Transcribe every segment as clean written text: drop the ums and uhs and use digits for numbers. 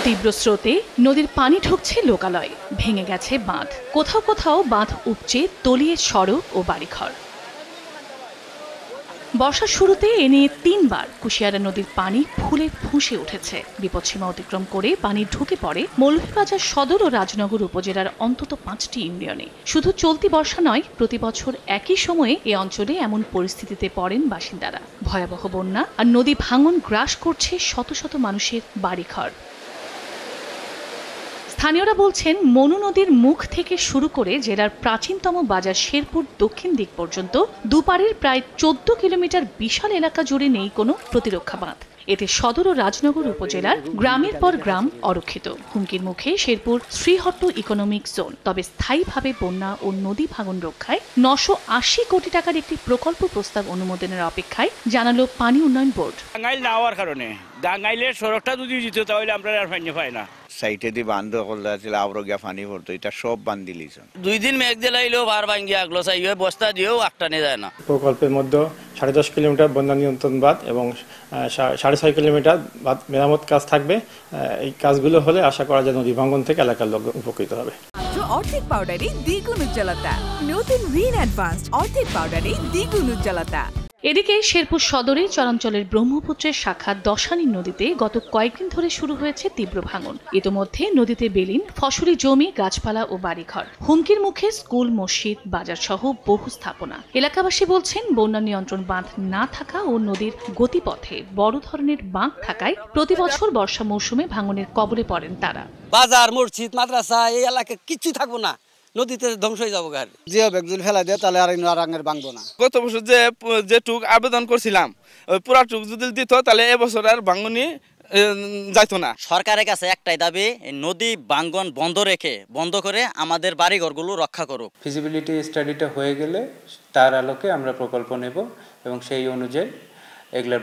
তীব্র স্রোতে নদীর পানি ঢুকছে লোকালয়ে, ভেঙে গেছে বাঁধ, কোথাও কোথাও বাঁধ উপচে তলিয়ে সড়ক ও বাড়িঘর। বর্ষার শুরুতে এ নিয়ে ৩ বার কুশিয়ারা নদীর পানি ফুলে ফুঁসে উঠেছে। বিপদসীমা অতিক্রম করে পানি ঢুকে পড়ে মৌলভীবাজার সদর ও রাজনগর উপজেলার অন্তত ৫টি ইউনিয়নে। শুধু চলতি বর্ষা নয়, প্রতি বছর একই সময়ে এ অঞ্চলে এমন পরিস্থিতিতে পড়েন বাসিন্দারা। ভয়াবহ বন্যা আর নদী ভাঙন গ্রাস করছে শত শত মানুষের বাড়িঘর। স্থানীয়রা বলছেন, মনু নদীর মুখ থেকে শুরু করে জেলার প্রাচীনতম বাজার শেরপুর দক্ষিণ দিক পর্যন্ত দুপারের প্রায় ১৪ কিলোমিটার বিশাল এলাকা জুড়ে নেই কোনো প্রতিরক্ষা বাঁধ। এতে সদর ও রাজনগর উপজেলার গ্রামের পর গ্রাম অরক্ষিত। হুমকির মুখে শেরপুর শ্রীহট্ট ইকোনমিক জোন। তবে স্থায়ীভাবে বন্যা ও নদী ভাঙন রক্ষায় ৯৮০ কোটি টাকার একটি প্রকল্প প্রস্তাব অনুমোদনের অপেক্ষায়, জানালো পানি উন্নয়ন বোর্ড। টাঙ্গাইল না হওয়ার কারণে টাঙ্গাইলের সড়কটা যদি দিত তাহলে আমরা আর পানি পাই না। সাইটে দিয়ে বান্ধ করলে আবরগিয়া পানি পড়তো, এটা সব বান্ধি লিছ। 2 দিন মেঘ দিলাইলেও বার ভাঙ্গিয়া আগলো চাইয়ে বস্তা দিয়েও আটটানে যায় না। প্রকল্পের মধ্যে 10.5 কিলোমিটার বন্যা নিয়ন্ত্রণ বাঁধ এবং 6.5 কিলোমিটার বাঁধ মেরামত কাজ থাকবে। এই কাজগুলো হলে আশা করা যায় নদী ভাঙন থেকে এলাকার লোক উপকৃত হবে। অর্ধেক পাউডারে দ্বিগুণ উজ্জ্বলতা, নতুন রিন অ্যাডভান্সড অর্ধেক পাউডারে দ্বিগুণ উজ্জ্বলতা। এদিকে শেরপুর সদরে চরাঞ্চলের ব্রহ্মপুত্রের শাখা দশানী নদীতে গত কয়েকদিন ধরে শুরু হয়েছে তীব্র ভাঙন। ইতোমধ্যে নদীতে বেলিন, ফসলি জমি, গাছপালা ও বাড়িঘর। হুমকির মুখে স্কুল, মসজিদ, বাজার সহ বহু স্থাপনা। এলাকাবাসী বলছেন, বন্যা নিয়ন্ত্রণ বাঁধ না থাকা ও নদীর গতিপথে বড় ধরনের বাঁক থাকায় প্রতি বছর বর্ষা মৌসুমে ভাঙনের কবলে পড়েন তারা। বাজার, মসজিদ, মাদ্রাসা এই এলাকায় কিছু থাকবো না, নদীতে ধ্বংস হয়ে যাবো। গাড়ি যে ব্যাগজুল ফেলা দেয় তাহলে আর আঙের ভাঙবো না। গত বছর যে টুক আবেদন করছিলাম, ওই পুরা টুক যদি দিত তাহলে এবছর আর ভাঙনি যাইতো না। সরকারের কাছে একটাই দাবি, নদী ভাঙন বন্ধ করে আমাদের বাড়িঘরগুলো রক্ষা করুক। ফিজিবিলিটি স্টাডিটা হয়ে গেলে তার আলোকে আমরা প্রকল্প নেব এবং সেই অনুযায়ী এগুলোর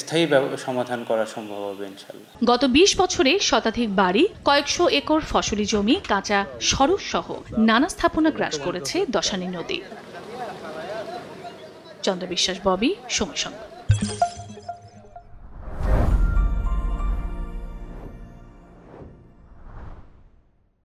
স্থায়ী সমাধান করা সম্ভব হবে ইনশাআল্লাহ। গত ২০ বছরে শতাধিক বাড়ি, কয়েকশো একর ফসলি জমি, কাঁচা সড়ক সহ নানা স্থাপনা গ্রাস করেছে দশানী নদী। চন্দ্র বিশ্বাস, ববি, সময় সংবাদ।